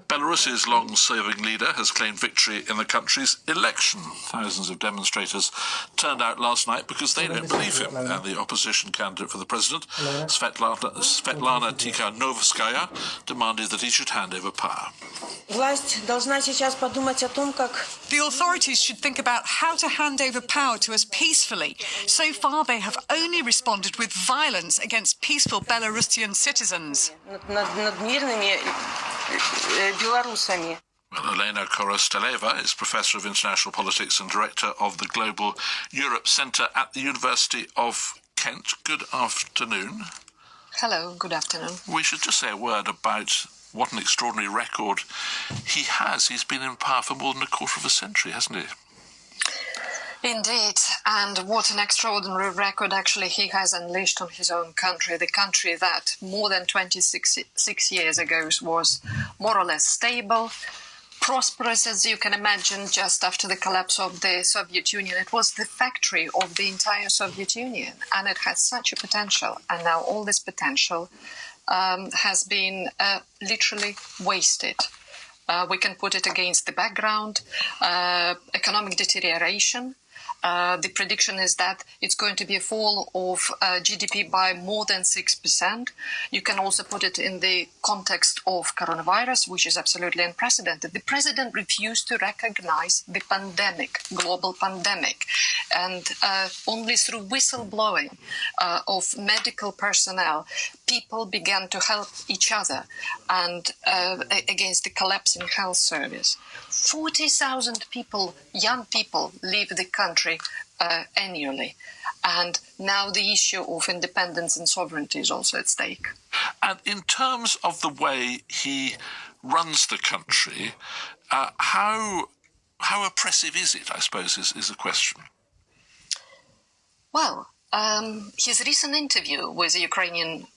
Belarus's long-serving leader has claimed victory in the country's election. Thousands of demonstrators turned out last night because they don't believe him, and the opposition candidate for the president, Svetlana Tikhanovskaya, demanded that he should hand over power. The authorities should think about how to hand over power to us peacefully. So far, they have only responded with violence against peaceful Belarusian citizens. Well, Elena Korosteleva is Professor of International Politics and Director of the Global Europe Centre at the University of Kent. Good afternoon. Hello, good afternoon. We should just say a word about what an extraordinary record he has. He's been in power for more than a quarter of a century, hasn't he? Indeed, and what an extraordinary record actually he has unleashed on his own country, the country that more than 26 years ago was more or less stable, prosperous, as you can imagine, just after the collapse of the Soviet Union. It was the factory of the entire Soviet Union, and it had such a potential, and now all this potential has been literally wasted. We can put it against the background, economic deterioration. The prediction is that it's going to be a fall of GDP by more than 6%. You can also put it in the context of coronavirus, which is absolutely unprecedented. The president refused to recognize the pandemic, global pandemic, and only through whistleblowing of medical personnel, people began to help each other and against the collapsing health service. 40,000 people, young people, leave the country annually. And now the issue of independence and sovereignty is also at stake. And in terms of the way he runs the country, how oppressive is it, I suppose, is the question. Well, his recent interview with a Ukrainian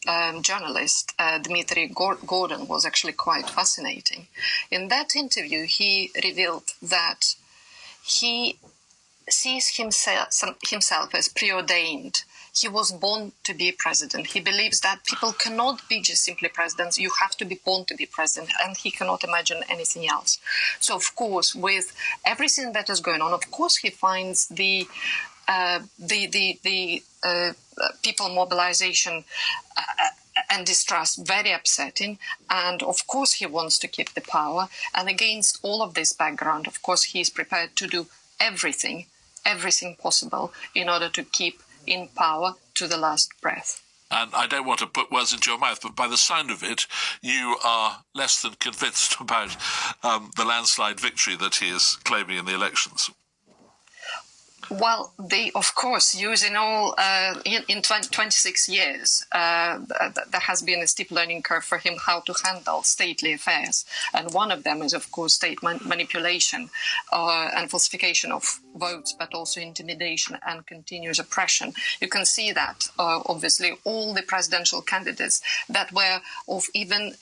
journalist, Dmitry Gordon, was actually quite fascinating. In that interview, he revealed that he sees himself as preordained. He was born to be president. He believes that people cannot be just simply presidents. You have to be born to be president, and he cannot imagine anything else. So, of course, with everything that is going on, of course, he finds the people mobilization and distrust very upsetting, and of course he wants to keep the power. And against all of this background, of course, he is prepared to do everything possible in order to keep in power to the last breath. And I don't want to put words into your mouth, but by the sound of it, you are less than convinced about the landslide victory that he is claiming in the elections. Well, of course, using all, in 26 years, there has been a steep learning curve for him how to handle stately affairs. And one of them is, of course, state manipulation and falsification of votes, but also intimidation and continuous oppression. You can see that, obviously, all the presidential candidates that were of even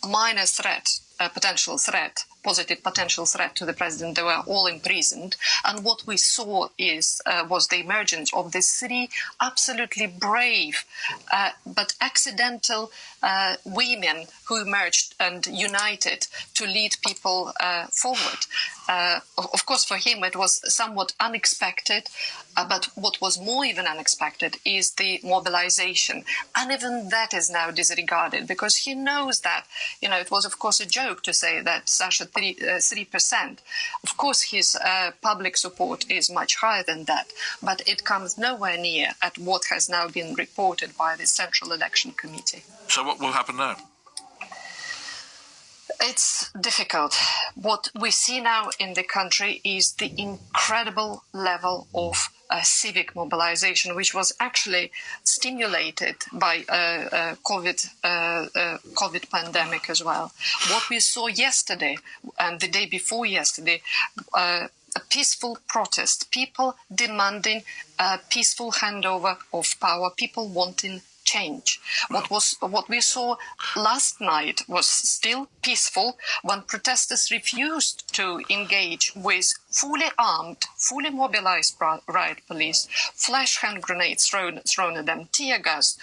minor threat, positive potential threat to the president, they were all imprisoned. And what we saw was the emergence of these three absolutely brave but accidental women who emerged and united to lead people forward. Of course, for him, it was somewhat unexpected, but what was more even unexpected is the mobilization. And even that is now disregarded because he knows that, it was, of course, a joke to say that Sasha 3%. Of course, his public support is much higher than that, but it comes nowhere near at what has now been reported by the Central Election Committee. So what will happen now? It's difficult. What we see now in the country is the incredible level of civic mobilization, which was actually stimulated by COVID pandemic as well. What we saw yesterday and the day before yesterday, a peaceful protest, people demanding a peaceful handover of power, people wanting change. What we saw last night was still peaceful when protesters refused to engage with fully armed, fully mobilized riot police, flash hand grenades thrown at them, tear gas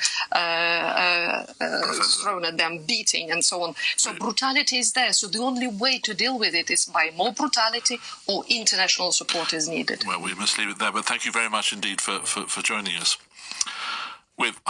thrown at them, beating and so on. So brutality is there. So the only way to deal with it is by more brutality or international support is needed. Well, we must leave it there, but thank you very much indeed for joining us. With